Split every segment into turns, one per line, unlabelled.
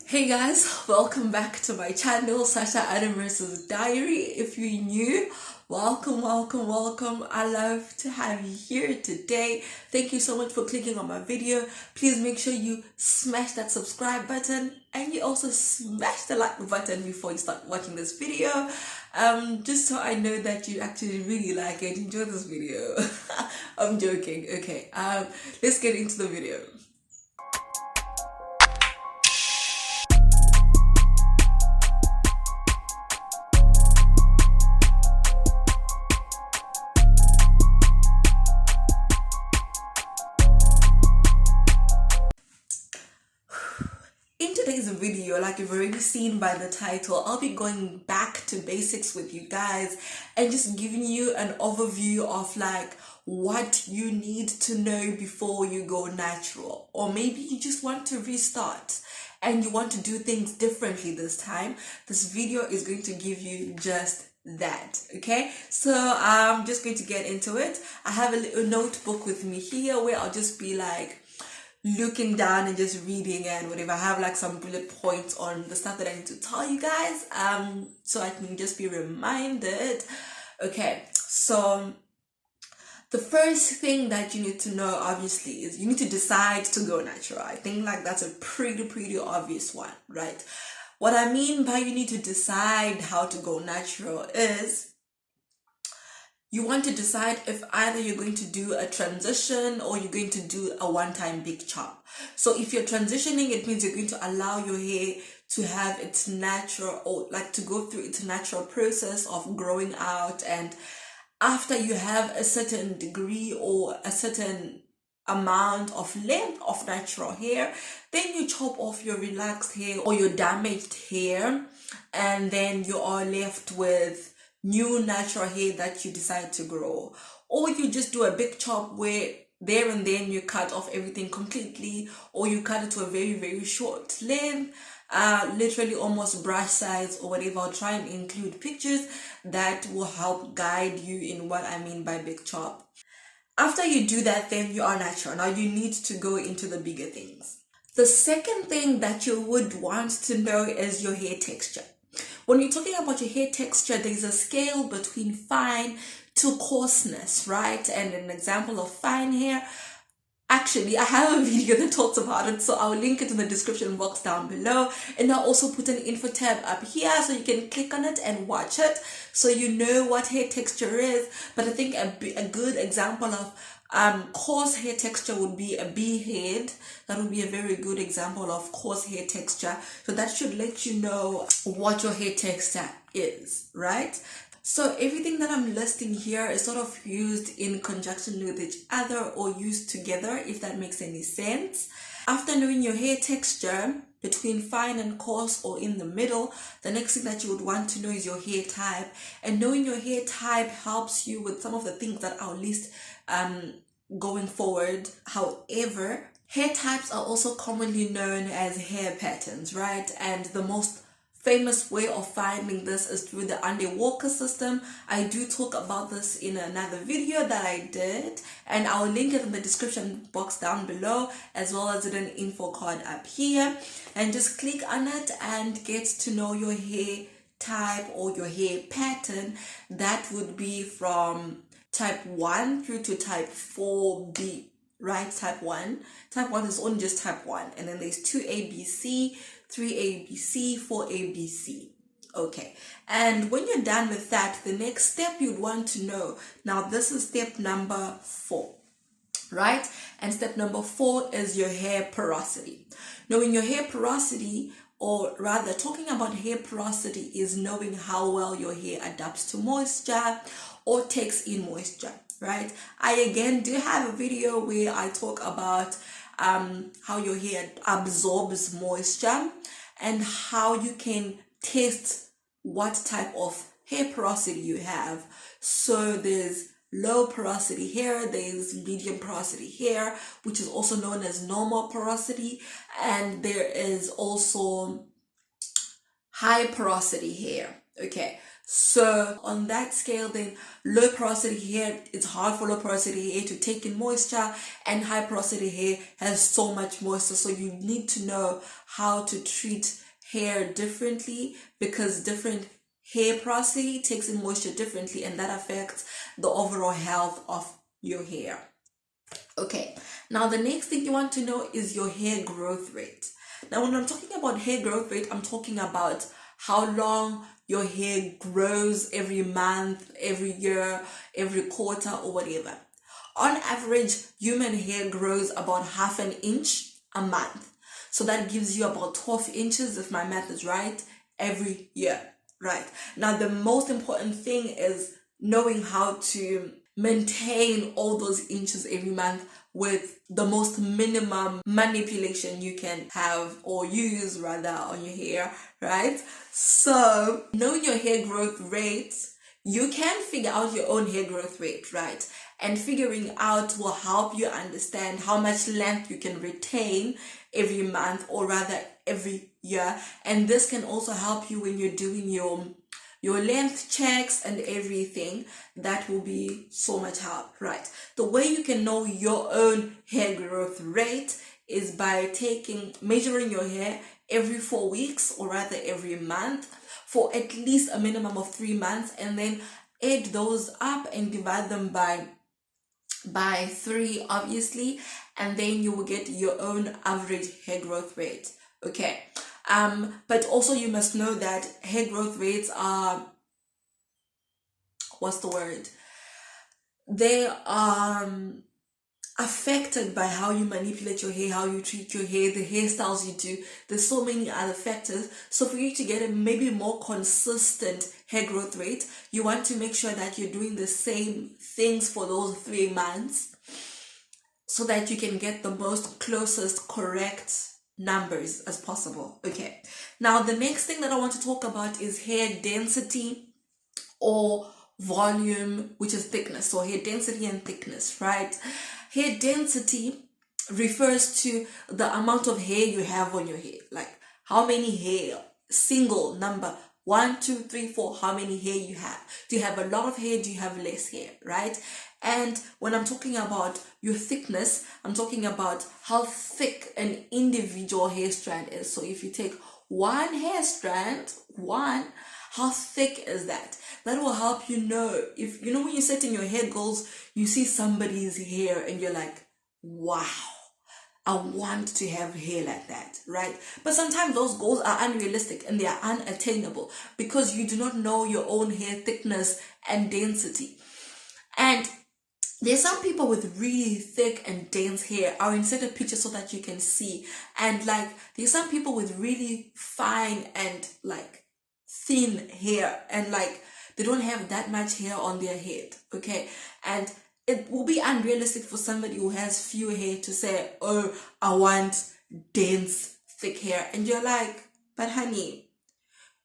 Hey guys, welcome back to my channel, Sasha Annamercy's Diary. If you're new, welcome. I love to have you here today. Thank you so much for clicking on my video. Please make sure you smash that subscribe button and you also smash the like button before you start watching this video. Just so I know that you actually really like it, enjoy this video. I'm joking. Okay, let's get into the video. In today's video, like you've already seen by the title, I'll be going back to basics with you guys and just giving you an overview of like what you need to know before you go natural, or maybe you just want to restart and you want to do things differently this time. This video is going to give you just that. Okay, so I'm just going to get into it. I have a little notebook with me here where I'll just be like looking down and just reading and whatever. I have like some bullet points on the stuff that I need to tell you guys, so I can just be reminded. Okay, so the first thing that you need to know obviously is you need to decide to go natural. I think like that's a pretty obvious one, right? What I mean by you need to decide how to go natural is you want to decide if either you're going to do a transition or you're going to do a one-time big chop. So if you're transitioning, it means you're going to allow your hair to have its natural, or like to go through its natural process of growing out. And after you have a certain degree or a certain amount of length of natural hair, then you chop off your relaxed hair or your damaged hair, and then you are left with new natural hair that you decide to grow. Or you just do a big chop where there and then you cut off everything completely, or you cut it to a very short length, literally almost brush size or whatever. I'll try and include pictures that will help guide you in what I mean by big chop. After you do that, then you are natural. Now you need to go into the bigger things. The second thing that you would want to know is your hair texture. When you're talking about your hair texture, there's a scale between fine to coarseness, right? And an example of fine hair, actually, I have a video that talks about it, so I'll link it in the description box down below. And I'll also put an info tab up here so you can click on it and watch it so you know what hair texture is. But I think a good example of coarse hair texture would be a bee head. That would be a very good example of coarse hair texture. So that should let you know what your hair texture is, right? So everything that I'm listing here is sort of used in conjunction with each other or used together, if that makes any sense. After knowing your hair texture between fine and coarse or in the middle, the next thing that you would want to know is your hair type. And knowing your hair type helps you with some of the things that I'll list going forward. However, hair types are also commonly known as hair patterns, right? And the most famous way of finding this is through the Andy Walker system. I do talk about this in another video that I did, and I'll link it in the description box down below, as well as in an info card up here. And just click on it and get to know your hair type or your hair pattern. That would be from type 1 through to type 4B, right? Type 1 is only just type 1, and then there's 2ABC, 3ABC, 4ABC. Okay, and when you're done with that, the next step you'd want to know, now this is step number 4, right? And step number 4 is your hair porosity. Knowing your hair porosity, or rather talking about hair porosity, is knowing how well your hair adapts to moisture or takes in moisture, right? I again do have a video where I talk about how your hair absorbs moisture and how you can test what type of hair porosity you have. So there's low porosity hair, there's medium porosity hair, which is also known as normal porosity, and there is also high porosity hair. Okay, So on that scale, then low porosity hair, it's hard for low porosity hair to take in moisture, and high porosity hair has so much moisture. So you need to know how to treat hair differently, because different hair porosity takes in moisture differently, and that affects the overall health of your hair. Okay, now the next thing you want to know is your hair growth rate. Now, when I'm talking about hair growth rate, I'm talking about how long your hair grows every month, every year, every quarter, or whatever. On average, human hair grows about half an inch a month. So that gives you about 12 inches, if my math is right, every year, right? Now, the most important thing is knowing how to maintain all those inches every month with the most minimum manipulation you can have or use rather on your hair, right? So knowing your hair growth rate, you can figure out your own hair growth rate, right? And figuring out will help you understand how much length you can retain every month, or rather every year. And this can also help you when you're doing your length checks and everything. That will be so much help, right? The way you can know your own hair growth rate is by measuring your hair every 4 weeks, or rather every month, for at least a minimum of 3 months, and then add those up and divide them by 3, obviously, and then you will get your own average hair growth rate. Okay. But also you must know that hair growth rates are, what's the word? They are affected by how you manipulate your hair, how you treat your hair, the hairstyles you do. There's so many other factors. So for you to get a maybe more consistent hair growth rate, you want to make sure that you're doing the same things for those 3 months, so that you can get the most closest correct numbers as possible. Okay, now the next thing that I want to talk about is hair density or volume, which is thickness. So hair density and thickness, right? Hair density refers to the amount of hair you have on your head, like how many hair, single number, 1, 2, 3, 4, how many hair you have. Do you have a lot of hair? Do you have less hair, right? And when I'm talking about your thickness, I'm talking about how thick an individual hair strand is. So if you take one hair strand, how thick is that? That will help you know. If you know, when you're setting your hair goals, you see somebody's hair and you're like, wow, I want to have hair like that, right? But sometimes those goals are unrealistic and they are unattainable because you do not know your own hair thickness and density. And there's some people with really thick and dense hair. I'll insert a picture so that you can see. And like, there's some people with really fine and like thin hair, and like they don't have that much hair on their head, okay? And it will be unrealistic for somebody who has few hair to say, oh, I want dense, thick hair. And you're like, but honey,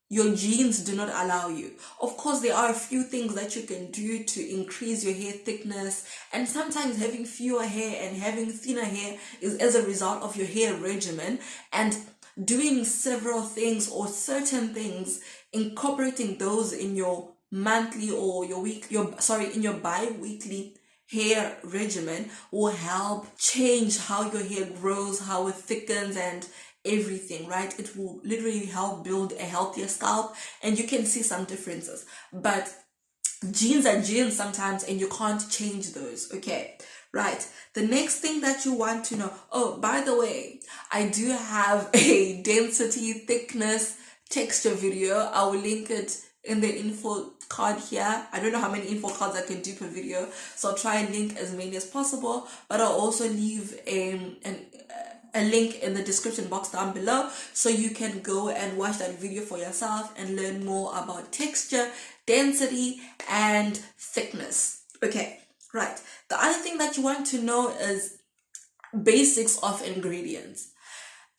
your genes do not allow you. Of course, there are a few things that you can do to increase your hair thickness, and sometimes having fewer hair and having thinner hair is as a result of your hair regimen, and doing several things or certain things, incorporating those in your monthly or in your bi-weekly hair regimen will help change how your hair grows, how it thickens, and everything, right? It will literally help build a healthier scalp, and you can see some differences. But genes are genes sometimes, and you can't change those, okay? Right. The next thing that you want to know, oh, by the way, I do have a density, thickness, texture video. I will link it in the info card here. I don't know how many info cards I can do per video, so I'll try and link as many as possible, but I'll also leave a link in the description box down below, so you can go and watch that video for yourself and learn more about texture, density, and thickness. Okay, right. The other thing that you want to know is basics of ingredients.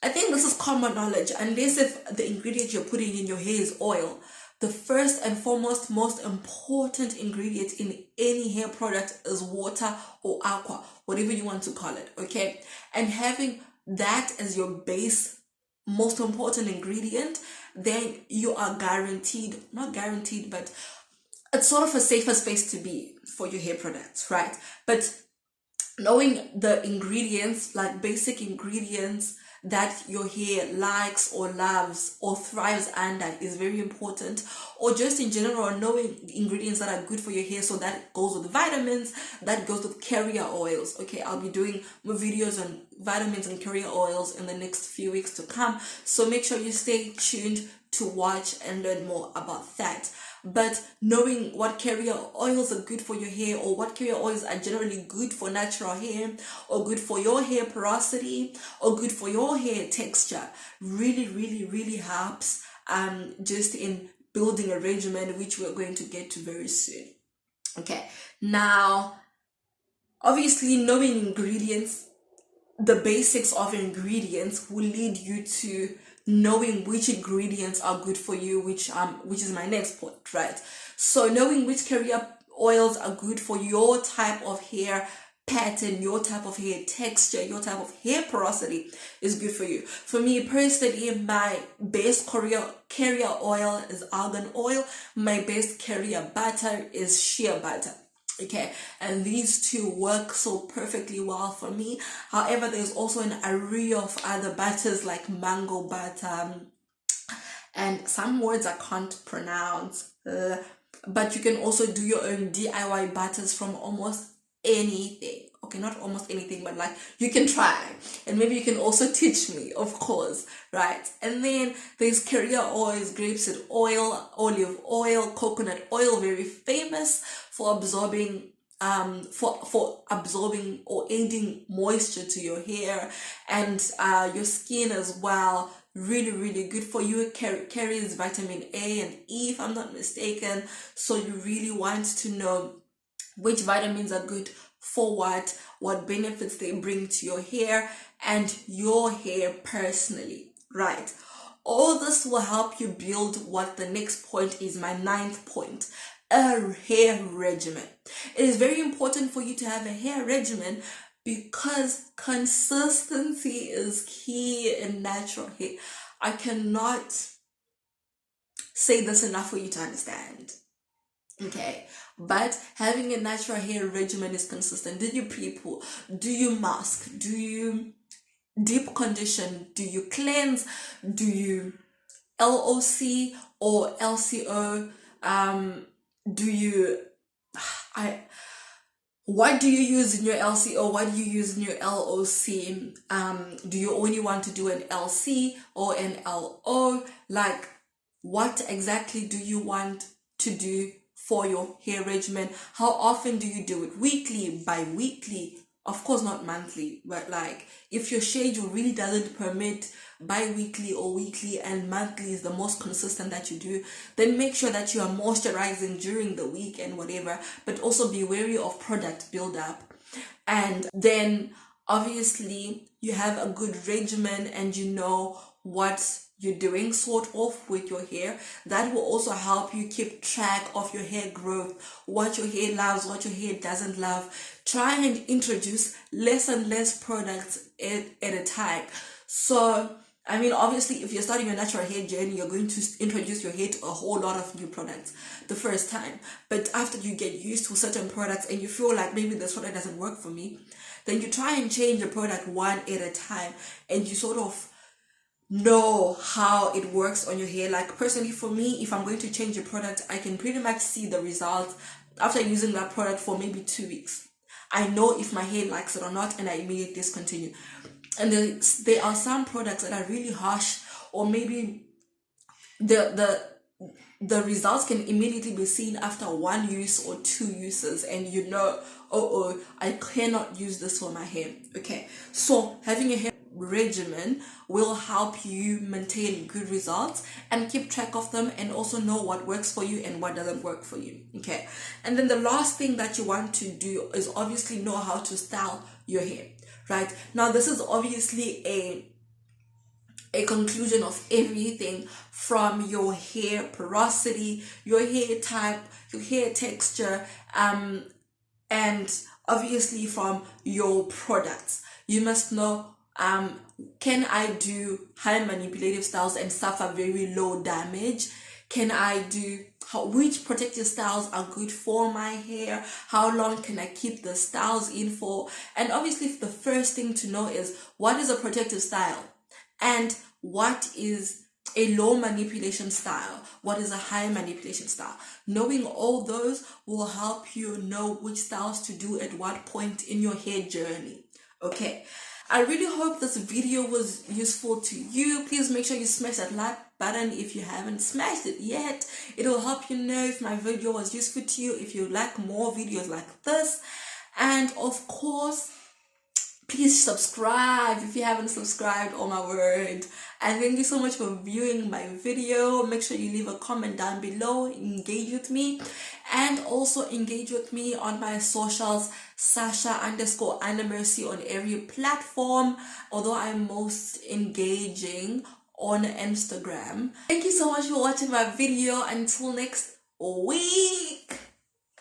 I think this is common knowledge, unless if the ingredient you're putting in your hair is oil. The first and foremost, most important ingredient in any hair product is water or aqua, whatever you want to call it, okay? And having that as your base most important ingredient, then you are guaranteed, not guaranteed, but it's sort of a safer space to be for your hair products, right? But knowing the ingredients, like basic ingredients that your hair likes or loves or thrives under, is very important. Or just in general, knowing ingredients that are good for your hair. So that goes with vitamins, that goes with carrier oils. Okay, I'll be doing more videos on vitamins and carrier oils in the next few weeks to come, so make sure you stay tuned to watch and learn more about that. But knowing what carrier oils are good for your hair, or what carrier oils are generally good for natural hair, or good for your hair porosity, or good for your hair texture, really helps just in building a regimen, which we're going to get to very soon. Okay, now obviously knowing ingredients, the basics of ingredients, will lead you to knowing which ingredients are good for you, which is my next point, right? So knowing which carrier oils are good for your type of hair pattern, your type of hair texture, your type of hair porosity is good for you. For me personally, my best carrier oil is argan oil. My best carrier butter is shea butter. Okay, and these two work so perfectly well for me. However, there's also an array of other butters like mango butter and some words I can't pronounce. But you can also do your own DIY butters from almost anything. Okay, not almost anything, but like you can try, and maybe you can also teach me, of course, right? And then there's carrier oils, grapeseed oil, olive oil, coconut oil, very famous for absorbing for absorbing or aiding moisture to your hair and your skin as well. Really good for you. It carries vitamin A and E, if I'm not mistaken. So you really want to know which vitamins are good for what benefits they bring to your hair and your hair personally, right? All this will help you build what the next point is, my 9th point, a hair regimen. It is very important for you to have a hair regimen because consistency is key in natural hair. I cannot say this enough for you to understand. Okay, but having a natural hair regimen is consistent. Do you pre-poo? Do you mask? Do you deep condition? Do you cleanse? Do you LOC or LCO? Do you what do you use in your LCO? What do you use in your LOC? Do you only want to do an LC or an LO? Like, what exactly do you want to do for your hair regimen? How often do you do it? Weekly, bi-weekly? Of course not monthly, but like if your schedule really doesn't permit bi-weekly or weekly and monthly is the most consistent that you do, then make sure that you are moisturizing during the week and whatever, but also be wary of product buildup. And then obviously you have a good regimen and you know what you're doing sort of with your hair. That will also help you keep track of your hair growth, what your hair loves, what your hair doesn't love. Try and introduce less and less products at a time. So I mean, obviously, if you're starting your natural hair journey, you're going to introduce your hair to a whole lot of new products the first time. But after you get used to certain products and you feel like maybe this product doesn't work for me, then you try and change the product one at a time, and you sort of know how it works on your hair. Like personally for me, if I'm going to change a product, I can pretty much see the results after using that product for maybe 2 weeks. I know if my hair likes it or not, and I immediately discontinue. And there are some products that are really harsh, or maybe the results can immediately be seen after 1 use or 2 uses, and you know, oh, I cannot use this for my hair. Okay, so having a hair regimen will help you maintain good results and keep track of them, and also know what works for you and what doesn't work for you. Okay, and then the last thing that you want to do is obviously know how to style your hair. Right now, this is obviously a conclusion of everything from your hair porosity, your hair type, your hair texture, and obviously from your products. You must know Can I do high manipulative styles and suffer very low damage? Can I do which protective styles are good for my hair? How long can I keep the styles in for? And obviously the first thing to know is, what is a protective style and what is a low manipulation style, what is a high manipulation style. Knowing all those will help you know which styles to do at what point in your hair journey. Okay, I really hope this video was useful to you. Please make sure you smash that like button if you haven't smashed it yet. It will help you know if my video was useful to you, if you like more videos like this. And of course, please subscribe if you haven't subscribed. Oh my word. And thank you so much for viewing my video. Make sure you leave a comment down below, engage with me, and also engage with me on my socials, Sasha_Annamercy on every platform, although I'm most engaging on Instagram. Thank you so much for watching my video. Until next week,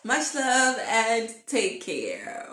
much love and take care.